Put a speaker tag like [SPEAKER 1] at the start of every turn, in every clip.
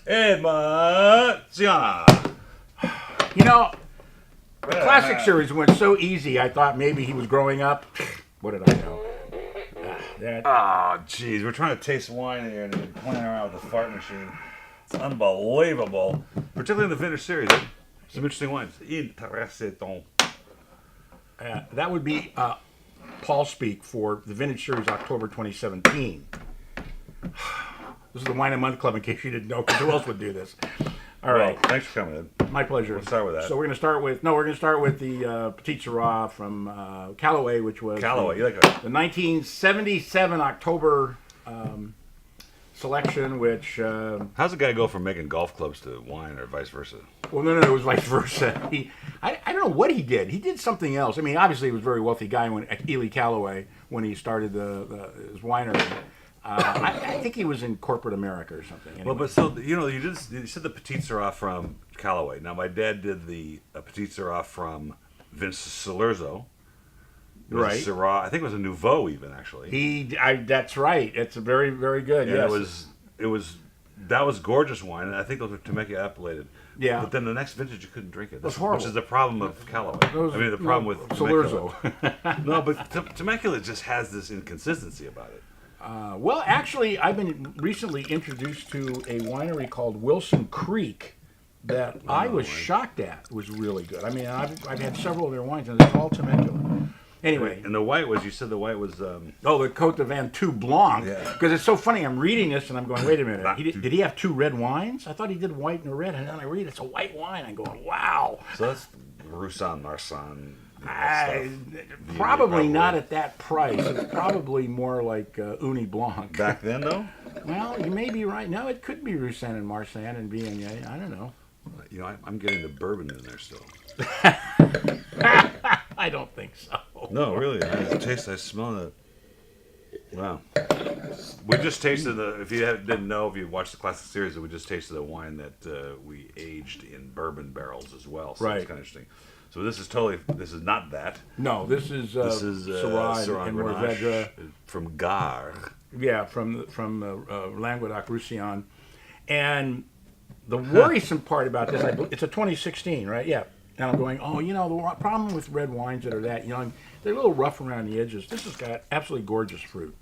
[SPEAKER 1] Ed Masciana.
[SPEAKER 2] You know, the classic series went so easy, I thought maybe he was growing up. What did I know?
[SPEAKER 1] Oh, jeez. We're trying to taste wine here and they're playing around with the fart machine. It's unbelievable. Particularly in the Vintners Series. Some interesting wines. Interesting.
[SPEAKER 2] That would be Paul speak for the Vintners Series October 2017. This is the Wine a Month Club in case you didn't know, because who else would do this? All right.
[SPEAKER 1] Well, thanks for coming in.
[SPEAKER 2] My pleasure.
[SPEAKER 1] We'll start with that.
[SPEAKER 2] So we're going to start with the Petit Syrah from Callaway, which was
[SPEAKER 1] Callaway. You like
[SPEAKER 2] the 1977 October selection, which...
[SPEAKER 1] how's a guy go from making golf clubs to wine or vice versa?
[SPEAKER 2] Well, no, it was vice versa. I don't know what he did. He did something else. I mean, obviously he was a very wealthy guy at Ely Callaway when he started his winery. I think he was in corporate America or something. Anyway.
[SPEAKER 1] Well, but so, you said the Petit Syrah from Callaway. Now, my dad did the Petit Syrah from Vince Salurzo.
[SPEAKER 2] Right.
[SPEAKER 1] Syrah, I think it was a Nouveau even, actually.
[SPEAKER 2] That's right. It's very, very good.
[SPEAKER 1] And
[SPEAKER 2] yes.
[SPEAKER 1] That was gorgeous wine, and I think those were Temecula appellated.
[SPEAKER 2] Yeah.
[SPEAKER 1] But then the next vintage you couldn't drink it.
[SPEAKER 2] That's horrible.
[SPEAKER 1] Which is the problem of Callaway. The problem with
[SPEAKER 2] Salurzo.
[SPEAKER 1] No, but Temecula just has this inconsistency about it.
[SPEAKER 2] Well, actually, I've been recently introduced to a winery called Wilson Creek that I was shocked at. It was really good. I mean, I've had several of their wines, and it's all Temecula. Anyway.
[SPEAKER 1] And the white was, you said the white was...
[SPEAKER 2] the Côte de Ventoux Blanc. Yeah. Because it's so funny, I'm reading this, and I'm going, wait a minute. Did he have two red wines? I thought he did white and a red, and then I read it's a white wine. I'm going, wow.
[SPEAKER 1] So that's Roussan, Marsanne...
[SPEAKER 2] Probably not at that price. It's probably more like Uni Blanc.
[SPEAKER 1] Back then, though?
[SPEAKER 2] Well, you may be right. No, it could be Roussan and Marsanne and Viognier. I don't know.
[SPEAKER 1] I'm getting the bourbon in there still.
[SPEAKER 2] I don't think so.
[SPEAKER 1] No, really. I smell it. Wow. We just tasted if you didn't know, if you watched the classic series, we just tasted a wine that we aged in bourbon barrels as well. So it's kind of interesting. So this is not that.
[SPEAKER 2] No, this is Syrah and Mourvedre
[SPEAKER 1] from Gard.
[SPEAKER 2] Yeah, from Languedoc-Roussillon. And the worrisome part about this, it's a 2016, right? Yeah. And I'm going, the problem with red wines that are that young, they're a little rough around the edges. This has got absolutely gorgeous fruit,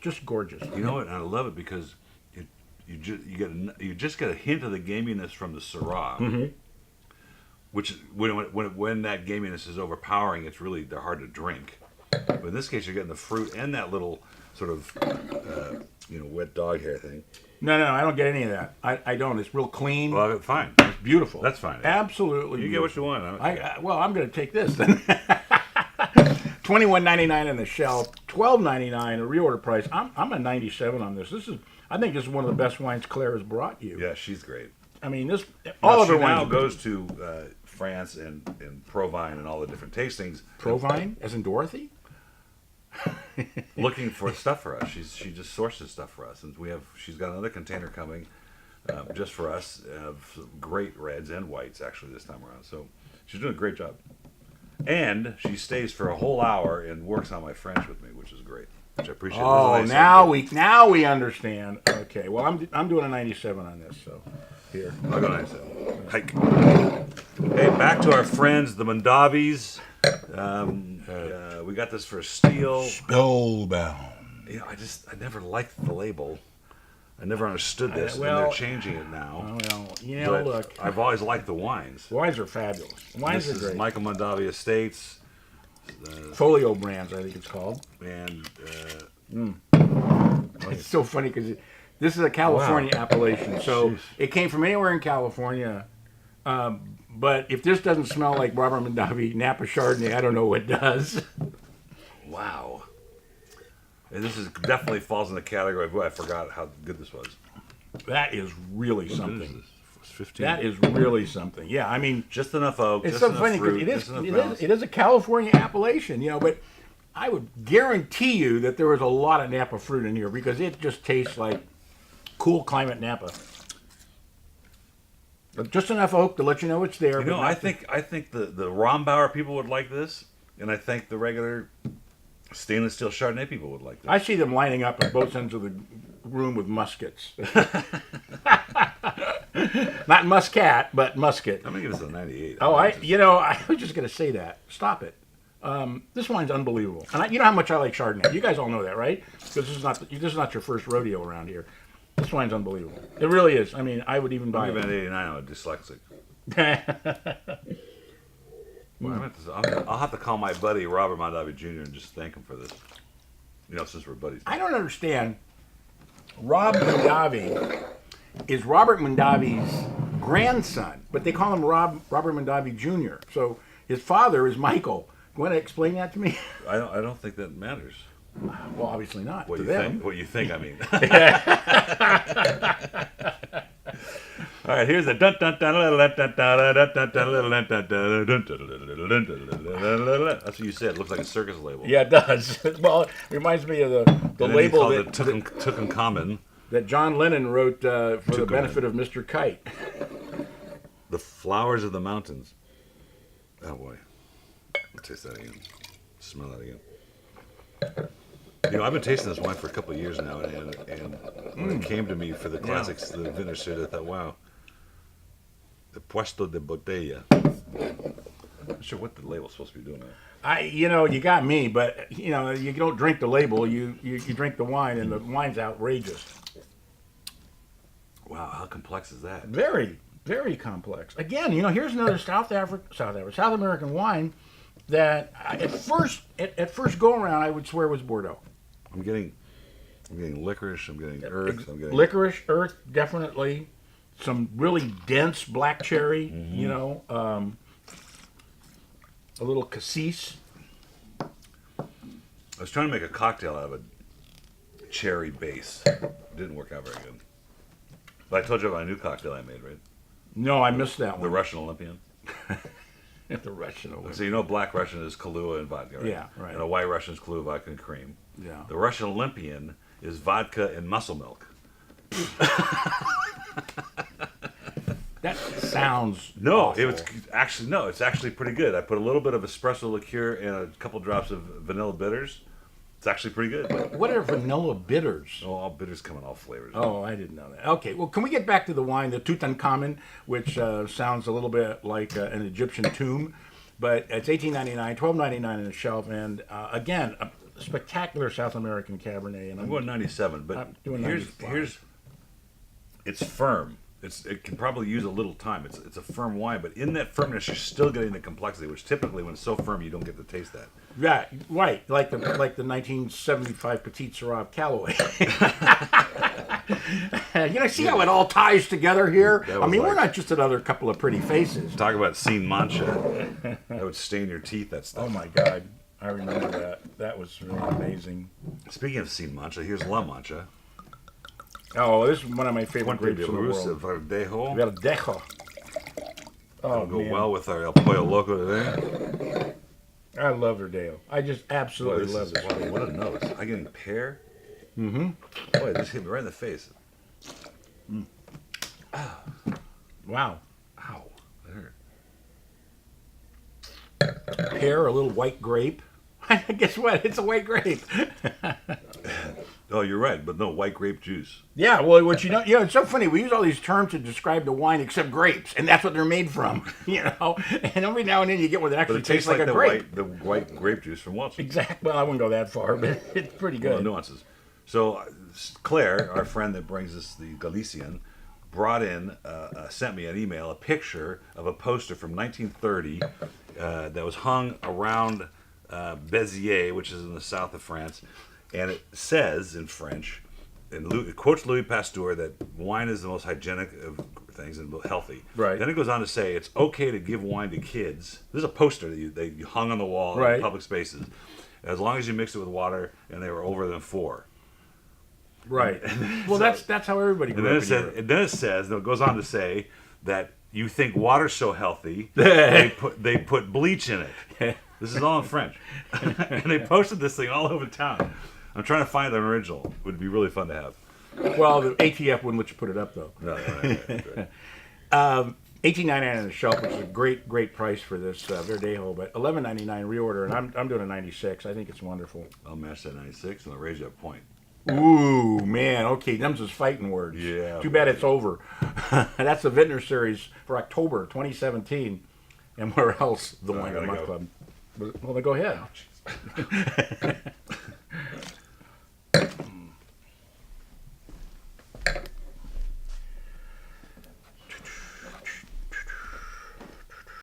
[SPEAKER 2] just gorgeous.
[SPEAKER 1] You know what? And I love it because you just get a hint of the gaminess from the Syrah. Mm-hmm. Which, when that gaminess is overpowering, they're hard to drink. But in this case, you're getting the fruit and that little sort of, wet dog hair thing.
[SPEAKER 2] No, I don't get any of that. I don't. It's real clean.
[SPEAKER 1] Well, fine.
[SPEAKER 2] It's beautiful.
[SPEAKER 1] That's fine.
[SPEAKER 2] Absolutely.
[SPEAKER 1] You get what you want.
[SPEAKER 2] I'm going to take this then. $21.99 on the shelf, $12.99 a reorder price. I'm a 97 on this. I think this is one of the best wines Claire has brought you.
[SPEAKER 1] Yeah, she's great.
[SPEAKER 2] I mean, all of her wines.
[SPEAKER 1] Now goes to France and Provine and all the different tastings.
[SPEAKER 2] Provine, as in Dorothy?
[SPEAKER 1] Looking for stuff for us. She just sources stuff for us, and she's got another container coming just for us of some great reds and whites actually this time around. So she's doing a great job, and she stays for a whole hour and works on my French with me, which is great. Which I appreciate.
[SPEAKER 2] Oh, now we understand. Okay, well I'm doing a 97 on this, so. Here.
[SPEAKER 1] I'll go 97. Hike. Hey, back to our friends, the Mondavis. We got this for steel.
[SPEAKER 2] Spellbound.
[SPEAKER 1] I never liked the label. I never understood this, and they're changing it now.
[SPEAKER 2] Well, look.
[SPEAKER 1] I've always liked the wines.
[SPEAKER 2] Wines are fabulous. Wines are great.
[SPEAKER 1] This is Michael Mondavi Estates.
[SPEAKER 2] Folio Brands, I think it's called.
[SPEAKER 1] And
[SPEAKER 2] it's so funny because this is a California appellation, so it came from anywhere in California. But if this doesn't smell like Robert Mondavi Napa Chardonnay, I don't know what does.
[SPEAKER 1] Wow. And this definitely falls in the category of, I forgot how good this was.
[SPEAKER 2] That is really something.
[SPEAKER 1] What is this? 15.
[SPEAKER 2] That is really something. Yeah, I mean,
[SPEAKER 1] just enough oak.
[SPEAKER 2] It's so funny because it is a California appellation, but I would guarantee you that there was a lot of Napa fruit in here because it just tastes like cool climate Napa. But just enough oak to let you know it's there.
[SPEAKER 1] I think the Rombauer people would like this, and I think the regular stainless steel Chardonnay people would like this.
[SPEAKER 2] I see them lining up at both ends of the room with muskets. Not Muscat, but Muscat.
[SPEAKER 1] I'm gonna give this a 98.
[SPEAKER 2] Oh, I was just gonna say that. Stop it. This wine's unbelievable, and you know how much I like Chardonnay. You guys all know that, right? Because this is not your first rodeo around here. This wine's unbelievable. It really is. I mean, I would even buy
[SPEAKER 1] I'm
[SPEAKER 2] it.
[SPEAKER 1] giving it 89. I'm dyslexic. Well, I'll have to call my buddy Robert Mondavi Jr. and just thank him for this. Since we're buddies.
[SPEAKER 2] I don't understand. Rob Mondavi is Robert Mondavi's grandson, but they call him Robert Mondavi Jr. So his father is Michael. You want to explain that to me?
[SPEAKER 1] I don't think that matters.
[SPEAKER 2] Well, obviously not.
[SPEAKER 1] What
[SPEAKER 2] to
[SPEAKER 1] you
[SPEAKER 2] them.
[SPEAKER 1] think? What you think? I mean. All right, here's the dun dun dun dun dun dun dun dun dun dun. That's what you said. It looks like a circus label.
[SPEAKER 2] Yeah, it does. Well, it reminds me of the label
[SPEAKER 1] that Tucumen.
[SPEAKER 2] That John Lennon wrote for the
[SPEAKER 1] Tucumen.
[SPEAKER 2] benefit of Mr. Kite.
[SPEAKER 1] The flowers of the mountains. Oh boy, I'll taste that again. Smell that again. I've been tasting this wine for a couple of years now, and when it came to me for the classics, the Vintners Series, I thought, wow, the Puesto de Botella. I'm not sure what the label's supposed to be doing.
[SPEAKER 2] You got me, but you don't drink the label. You drink the wine, and the wine's outrageous.
[SPEAKER 1] Wow, how complex is that?
[SPEAKER 2] Very, very complex. Again, here's another South American wine that at first go around I would swear was Bordeaux.
[SPEAKER 1] I'm getting licorice. I'm getting earth. I'm getting
[SPEAKER 2] licorice, earth, definitely. Some really dense black cherry.
[SPEAKER 1] Mm-hmm.
[SPEAKER 2] A little cassis.
[SPEAKER 1] I was trying to make a cocktail out of a cherry base. It didn't work out very good. But I told you about a new cocktail I made, right?
[SPEAKER 2] No, I missed that
[SPEAKER 1] The
[SPEAKER 2] one.
[SPEAKER 1] Russian Olympian.
[SPEAKER 2] The Russian Olympian.
[SPEAKER 1] So black Russian is Kahlua and vodka, right?
[SPEAKER 2] Yeah, right.
[SPEAKER 1] And a white Russian is Kahlua, vodka, and cream.
[SPEAKER 2] Yeah.
[SPEAKER 1] The Russian Olympian is vodka and muscle milk.
[SPEAKER 2] That sounds
[SPEAKER 1] No,
[SPEAKER 2] awful.
[SPEAKER 1] it's actually pretty good. I put a little bit of espresso liqueur and a couple drops of vanilla bitters. It's actually pretty good.
[SPEAKER 2] What are vanilla bitters?
[SPEAKER 1] Oh, all bitters come in all flavors.
[SPEAKER 2] Oh, I didn't know that. Okay, well, can we get back to the wine, the Tucumen, which sounds a little bit like an Egyptian tomb, but it's $18.99, $12.99 on the shelf, and again, a spectacular South American Cabernet. And
[SPEAKER 1] I'm going 97, but
[SPEAKER 2] I'm doing
[SPEAKER 1] here's it's firm. It can probably use a little time. It's a firm wine, but in that firmness, you're still getting the complexity, which typically, when it's so firm, you don't get to taste that.
[SPEAKER 2] Yeah, right, like the 1975 Petite Sirah Callaway. See how it all ties together here? We're not just another couple of pretty faces.
[SPEAKER 1] Talk about seen Mancha. That would stain your teeth, that stuff.
[SPEAKER 2] Oh my God, I remember that. That was really amazing.
[SPEAKER 1] Speaking of seen Mancha, here's La Mancha.
[SPEAKER 2] Oh, this is one of my favorite
[SPEAKER 1] Puente
[SPEAKER 2] grapes
[SPEAKER 1] de
[SPEAKER 2] in the
[SPEAKER 1] Rouge,
[SPEAKER 2] world.
[SPEAKER 1] Verdejo.
[SPEAKER 2] Verdejo.
[SPEAKER 1] That'll go well with our El Pollo Loco today.
[SPEAKER 2] I love Verdejo. I just absolutely
[SPEAKER 1] Boy,
[SPEAKER 2] love this.
[SPEAKER 1] wow, what a nose. I getting pear?
[SPEAKER 2] Mm-hmm.
[SPEAKER 1] Boy, this hit me right in the face.
[SPEAKER 2] Wow.
[SPEAKER 1] Ow. There.
[SPEAKER 2] Pear, a little white grape. Guess what? It's a white grape.
[SPEAKER 1] Oh, you're right, but no, white grape juice.
[SPEAKER 2] Yeah, well, it's so funny. We use all these terms to describe the wine except grapes, and that's what they're made from, And every now and then you get one that actually tastes like a grape.
[SPEAKER 1] The white grape juice from Welch.
[SPEAKER 2] Exactly. Well, I wouldn't go that far, but it's pretty good.
[SPEAKER 1] Well, nuances. So Claire, our friend that brings us the Gallician, sent me an email, a picture of a poster from 1930 that was hung around Béziers, which is in the south of France. And it says in French, and it quotes Louis Pasteur, that wine is the most hygienic of things and healthy.
[SPEAKER 2] Right.
[SPEAKER 1] Then it goes on to say it's okay to give wine to kids. This is a poster that you hung on the wall
[SPEAKER 2] Right.
[SPEAKER 1] in public spaces, as long as you mix it with water and they were over than 4.
[SPEAKER 2] Right. Well, that's how everybody grew up in Europe.
[SPEAKER 1] And then it goes on to say that you think water's so healthy, they put bleach in it. This is all in French. And they posted this thing all over town. I'm trying to find an original. It would be really fun to have.
[SPEAKER 2] Well, the ATF wouldn't let you put it up, though.
[SPEAKER 1] No, right.
[SPEAKER 2] $18.99 on the shelf, which is a great price for this Verdejo, but $11.99 reorder, and I'm doing a 96. I think it's wonderful.
[SPEAKER 1] I'll match that 96 and I'll raise you a point.
[SPEAKER 2] Ooh, man. Okay, them's just fighting words.
[SPEAKER 1] Yeah.
[SPEAKER 2] Too bad it's over. That's the Vintners Series for October 2017. And where else? The
[SPEAKER 1] I
[SPEAKER 2] Wine
[SPEAKER 1] gotta
[SPEAKER 2] Month
[SPEAKER 1] go.
[SPEAKER 2] Club. Well, then go ahead.